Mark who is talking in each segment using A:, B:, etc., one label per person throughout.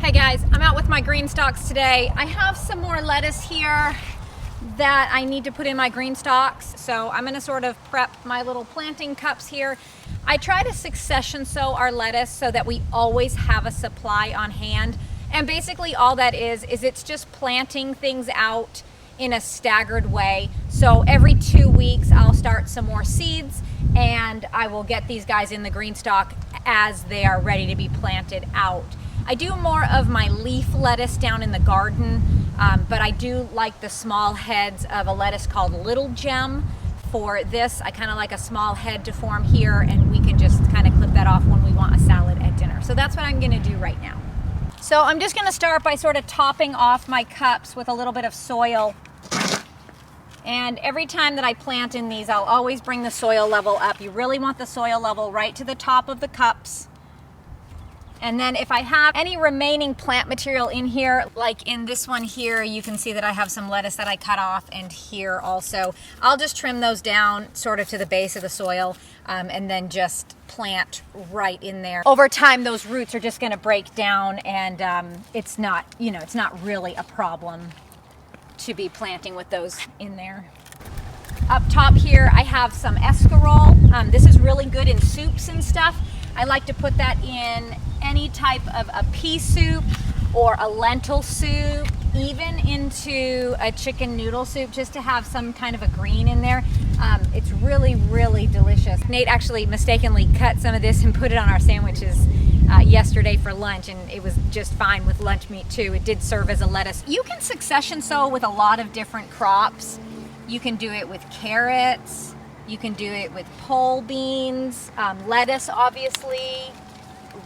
A: Hey guys, I'm out with my green stalks today. I have some more lettuce here that I need to put in my green stalks. So I'm gonna sort of prep my little planting cups here. I try to succession sow our lettuce so that we always have a supply on hand. And basically all that is it's just planting things out in a staggered way. So every 2 weeks I'll start some more seeds and I will get these guys in the green stalk as they are ready to be planted out. I do more of my leaf lettuce down in the garden, but I do like the small heads of a lettuce called Little Gem. For this, I kind of like a small head to form here, and we can just kind of clip that off when we want a salad at dinner. So that's what I'm gonna do right now. So I'm just gonna start by sort of topping off my cups with a little bit of soil. And every time that I plant in these, I'll always bring the soil level up. You really want the soil level right to the top of the cups. And then if I have any remaining plant material in here, like in this one here, you can see that I have some lettuce that I cut off, and here also. I'll just trim those down sort of to the base of the soil and then just plant right in there. Over time, those roots are just gonna break down, and it's not, it's not really a problem to be planting with those in there. Up top here, I have some escarole. This is really good in soups and stuff. I like to put that in any type of a pea soup or a lentil soup, even into a chicken noodle soup, just to have some kind of a green in there. It's really, really delicious. Nate actually mistakenly cut some of this and put it on our sandwiches yesterday for lunch, and it was just fine with lunch meat too. It did serve as a lettuce. You can succession sow with a lot of different crops. You can do it with carrots. You can do it with pole beans, lettuce obviously,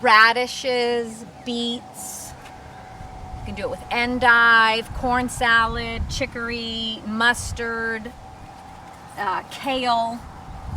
A: radishes, beets. You can do it with endive, corn salad, chicory, mustard, kale.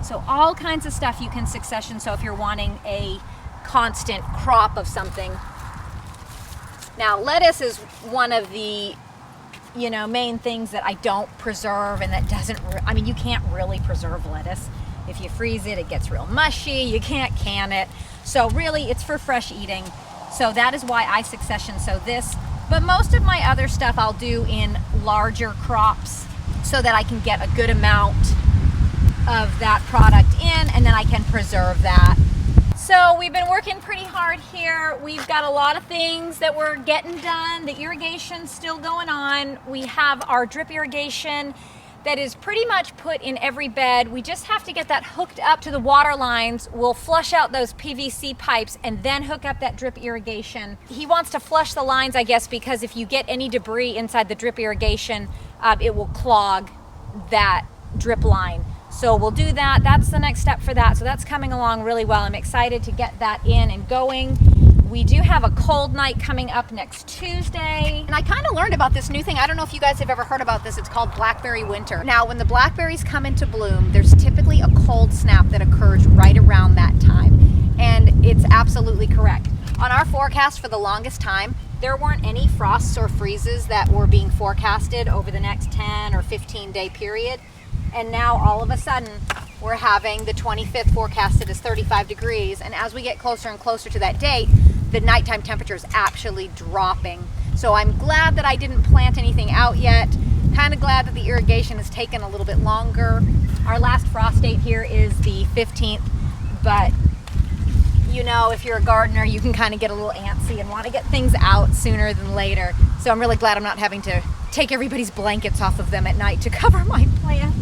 A: So all kinds of stuff you can succession sow if you're wanting a constant crop of something. Now lettuce is one of the main things that I don't preserve, and that doesn't, you can't really preserve lettuce. If you freeze it, it gets real mushy. You can't can it. So really, it's for fresh eating. So that is why I succession sow this. But most of my other stuff I'll do in larger crops so that I can get a good amount of that product in, and then I can preserve that. So we've been working pretty hard here. We've got a lot of things that we're getting done. The irrigation's still going on. We have our drip irrigation that is pretty much put in every bed. We just have to get that hooked up to the water lines. We'll flush out those PVC pipes and then hook up that drip irrigation. He wants to flush the lines, I guess, because if you get any debris inside the drip irrigation, it will clog that drip line. So we'll do that. That's the next step for that. So that's coming along really well. I'm excited to get that in and going. We do have a cold night coming up next Tuesday. And I kind of learned about this new thing. I don't know if you guys have ever heard about this. It's called blackberry winter. Now, when the blackberries come into bloom, there's typically a cold snap that occurs right around that time. And it's absolutely correct. On our forecast for the longest time, there weren't any frosts or freezes that were being forecasted over the next 10 or 15 day period. And now all of a sudden we're having the 25th forecasted as 35 degrees. And as we get closer and closer to that date, the nighttime temperature is actually dropping. So I'm glad that I didn't plant anything out yet. Kind of glad that the irrigation has taken a little bit longer. Our last frost date here is the 15th, but if you're a gardener, you can kind of get a little antsy and want to get things out sooner than later. So I'm really glad I'm not having to take everybody's blankets off of them at night to cover my plants.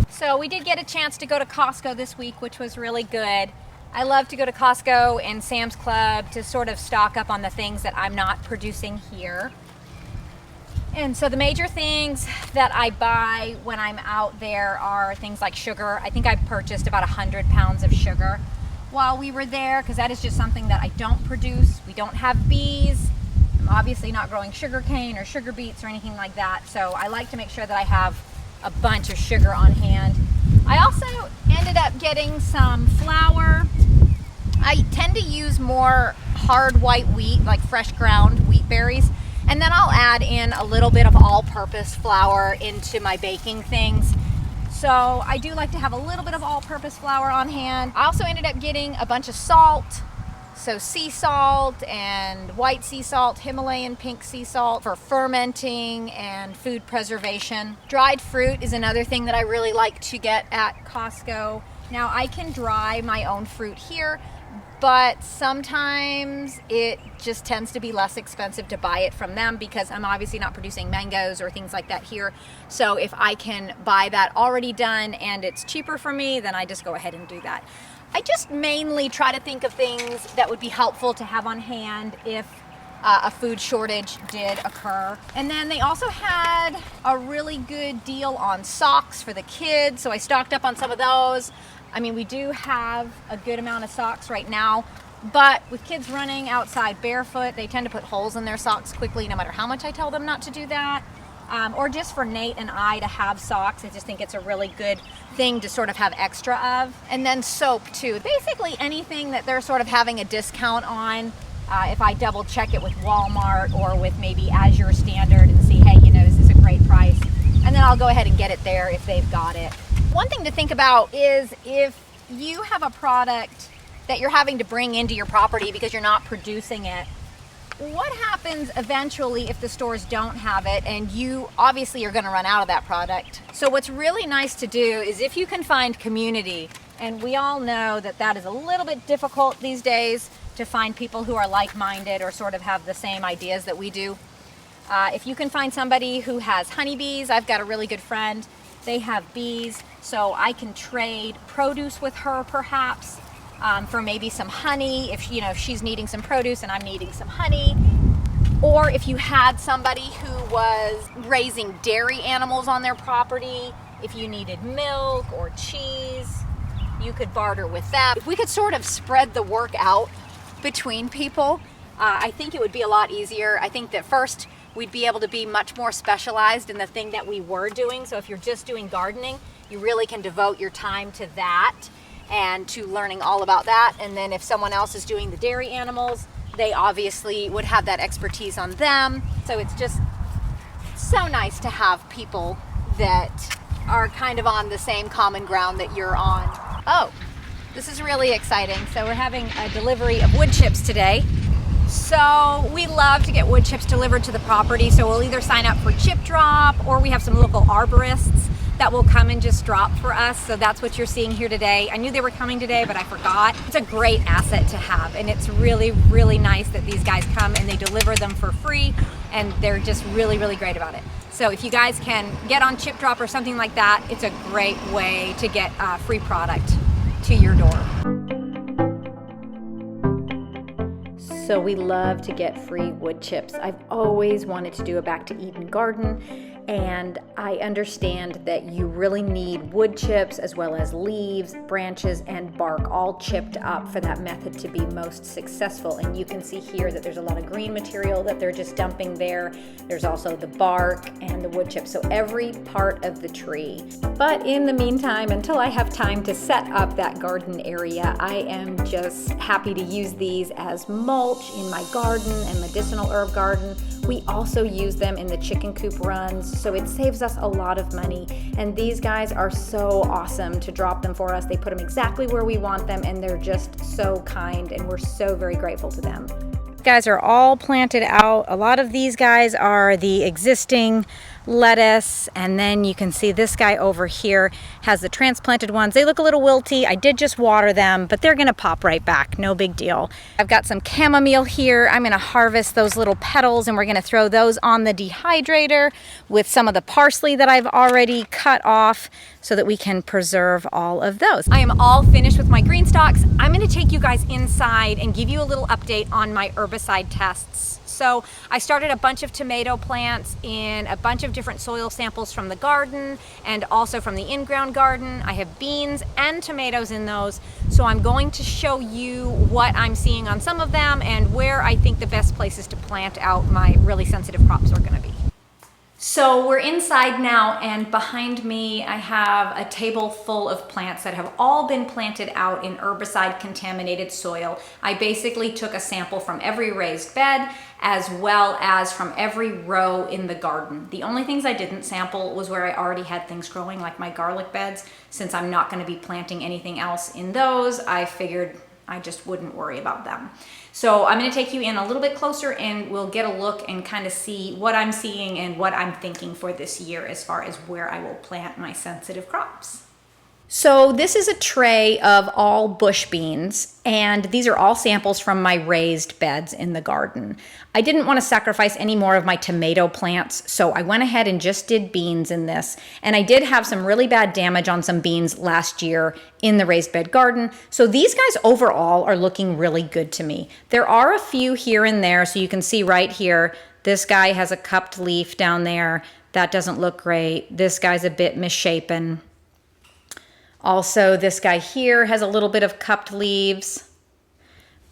A: So we did get a chance to go to Costco this week, which was really good. I love to go to Costco and Sam's Club to sort of stock up on the things that I'm not producing here. And so the major things that I buy when I'm out there are things like sugar. I think I purchased about 100 pounds of sugar while we were there, because that is just something that I don't produce. We don't have bees. I'm obviously not growing sugar cane or sugar beets or anything like that. So I like to make sure that I have a bunch of sugar on hand. I also ended up getting some flour. I tend to use more hard white wheat, like fresh ground wheat berries, and then I'll add in a little bit of all-purpose flour into my baking things. So I do like to have a little bit of all-purpose flour on hand. I also ended up getting a bunch of salt, So sea salt and white sea salt, Himalayan pink sea salt for fermenting and food preservation. Dried fruit is another thing that I really like to get at Costco. Now I can dry my own fruit here, but sometimes it just tends to be less expensive to buy it from them because I'm obviously not producing mangoes or things like that here. So if I can buy that already done and it's cheaper for me, then I just go ahead and do that. I just mainly try to think of things that would be helpful to have on hand if a food shortage did occur. And then they also had a really good deal on socks for the kids, so I stocked up on some of those. I mean, we do have a good amount of socks right now, but with kids running outside barefoot, they tend to put holes in their socks quickly no matter how much I tell them not to do that. Or just for Nate and I to have socks. I just think it's a really good thing to sort of have extra of. And then soap too. Basically anything that they're sort of having a discount on, if I double check it with Walmart or with maybe Azure Standard and see, hey, you know, is this a great price? And then I'll go ahead and get it there if they've got it. One thing to think about is if you have a product that you're having to bring into your property because you're not producing it, what happens eventually if the stores don't have it and you obviously are going to run out of that product? So what's really nice to do is if you can find community, and we all know that that is a little bit difficult these days to find people who are like-minded or sort of have the same ideas that we do. If you can find somebody who has honeybees, I've got a really good friend, they have bees, so I can trade produce with her perhaps. For maybe some honey, if you know if she's needing some produce and I'm needing some honey. Or if you had somebody who was raising dairy animals on their property, if you needed milk or cheese, you could barter with that. If we could sort of spread the work out between people, I think it would be a lot easier. I think that first we'd be able to be much more specialized in the thing that we were doing. So if you're just doing gardening, you really can devote your time to that and to learning all about that. And then if someone else is doing the dairy animals, they obviously would have that expertise on them. So it's just so nice to have people that are kind of on the same common ground that you're on. Oh, this is really exciting. So we're having a delivery of wood chips today. So we love to get wood chips delivered to the property. So we'll either sign up for chip drop or we have some local arborists that will come and just drop for us. So that's what you're seeing here today. I knew they were coming today, but I forgot. It's a great asset to have. And it's really, really nice that these guys come and they deliver them for free. And they're just really, really great about it. So if you guys can get on chip drop or something like that, it's a great way to get free product to your door. So we love to get free wood chips. I've always wanted to do a Back to Eden garden, and I understand that you really need wood chips as well as leaves, branches, and bark all chipped up for that method to be most successful. And you can see here that there's a lot of green material that they're just dumping there. There's also the bark and the wood chips, so every part of the tree. But in the meantime, until I have time to set up that garden area, I am just happy to use these as mulch in my garden and medicinal herb garden. We also use them in the chicken coop runs, so it saves us a lot of money. And these guys are so awesome to drop them for us. They put them exactly where we want them, and they're just so kind, and we're so very grateful to them. Guys are all planted out. A lot of these guys are the existing lettuce, and then you can see this guy over here has the transplanted ones. They look a little wilty. I did just water them, but they're gonna pop right back, no big deal. I've got some chamomile here. I'm gonna harvest those little petals and we're gonna throw those on the dehydrator with some of the parsley that I've already cut off so that we can preserve all of those. I am all finished with my green stalks. I'm gonna take you guys inside and give you a little update on my herbicide tests. So I started a bunch of tomato plants in a bunch of different soil samples from the garden and also from the in-ground garden. I have beans and tomatoes in those. So I'm going to show you what I'm seeing on some of them and where I think the best places to plant out my really sensitive crops are gonna be. So we're inside now, and behind me I have a table full of plants that have all been planted out in herbicide contaminated soil. I basically took a sample from every raised bed as well as from every row in the garden. The only things I didn't sample was where I already had things growing, like my garlic beds. Since I'm not going to be planting anything else in those, I figured I just wouldn't worry about them. So I'm gonna take you in a little bit closer and we'll get a look and kind of see what I'm seeing and what I'm thinking for this year as far as where I will plant my sensitive crops. So this is a tray of all bush beans, and these are all samples from my raised beds in the garden. I didn't want to sacrifice any more of my tomato plants, so I went ahead and just did beans in this. And I did have some really bad damage on some beans last year in the raised bed garden. So these guys overall are looking really good to me. There are a few here and there, so you can see right here, this guy has a cupped leaf down there. That doesn't look great. This guy's a bit misshapen. Also, this guy here has a little bit of cupped leaves,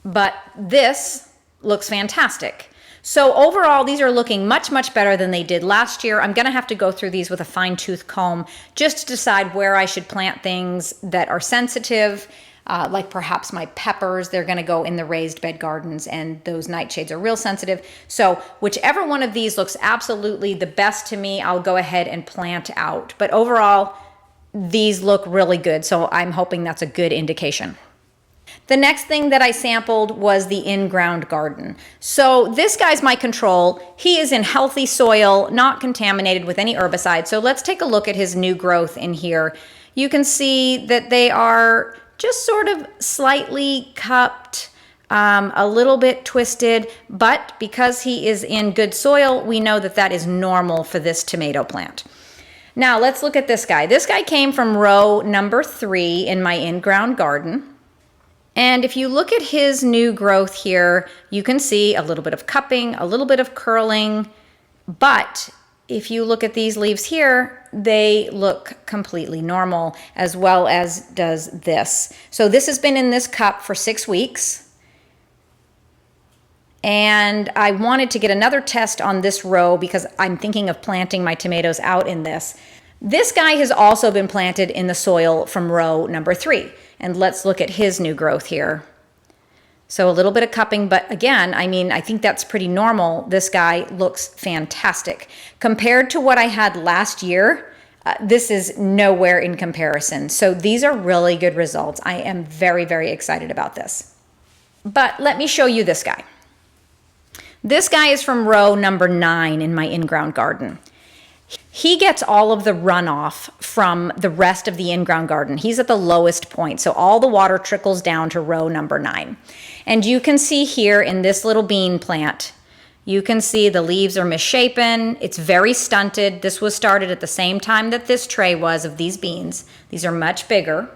A: but this looks fantastic. So overall, these are looking much, much better than they did last year. I'm gonna have to go through these with a fine-tooth comb just to decide where I should plant things that are sensitive, like perhaps my peppers. They're gonna go in the raised bed gardens, and those nightshades are real sensitive. So whichever one of these looks absolutely the best to me, I'll go ahead and plant out. But overall, these look really good, so I'm hoping that's a good indication. The next thing that I sampled was the in-ground garden. So this guy's my control. He is in healthy soil, not contaminated with any herbicide. So let's take a look at his new growth in here. You can see that they are just sort of slightly cupped, a little bit twisted, but because he is in good soil, we know that that is normal for this tomato plant. Now let's look at this guy. This guy came from row number 3 in my in-ground garden. And if you look at his new growth here, you can see a little bit of cupping, a little bit of curling, but if you look at these leaves here, they look completely normal, as well as does this. So this has been in this cup for 6 weeks. And I wanted to get another test on this row because I'm thinking of planting my tomatoes out in this. This guy has also been planted in the soil from row number 3. And let's look at his new growth here. So a little bit of cupping, but again, I mean, I think that's pretty normal. This guy looks fantastic. Compared to what I had last year, this is nowhere in comparison. So these are really good results. I am very, very excited about this. But let me show you this guy. This guy is from row number 9 in my in-ground garden. He gets all of the runoff from the rest of the in-ground garden. He's at the lowest point, so all the water trickles down to row number 9. And you can see here in this little bean plant, you can see the leaves are misshapen. It's very stunted. This was started at the same time that this tray was of these beans. These are much bigger.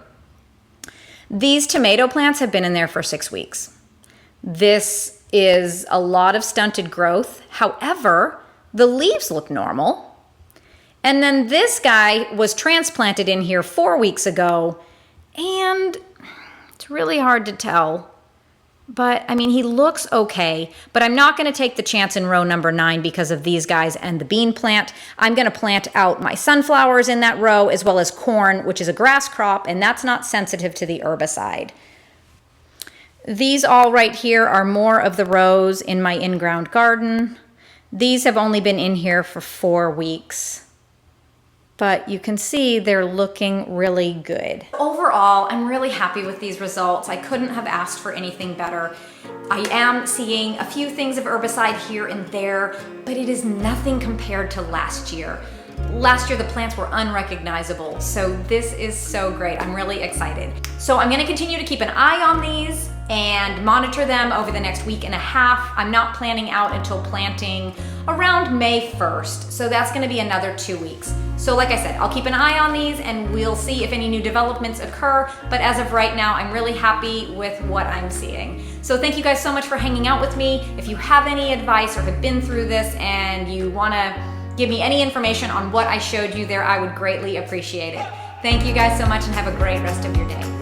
A: These tomato plants have been in there for 6 weeks. This is a lot of stunted growth. However, the leaves look normal. And then this guy was transplanted in here 4 weeks ago, and it's really hard to tell. But I mean, he looks okay, but I'm not gonna take the chance in row number 9 because of these guys and the bean plant. I'm gonna plant out my sunflowers in that row, as well as corn, which is a grass crop, and that's not sensitive to the herbicide. These all right here are more of the rows in my in-ground garden. These have only been in here for 4 weeks, but you can see they're looking really good. Overall, I'm really happy with these results. I couldn't have asked for anything better. I am seeing a few things of herbicide here and there, but it is nothing compared to last year. Last year, the plants were unrecognizable, so this is so great. I'm really excited. So I'm gonna continue to keep an eye on these and monitor them over the next week and a half. I'm not planning out until planting around May 1st, so that's gonna be another 2 weeks. So like I said, I'll keep an eye on these and we'll see if any new developments occur, but as of right now, I'm really happy with what I'm seeing. So thank you guys so much for hanging out with me. If you have any advice or have been through this and you wanna give me any information on what I showed you there, I would greatly appreciate it. Thank you guys so much and have a great rest of your day.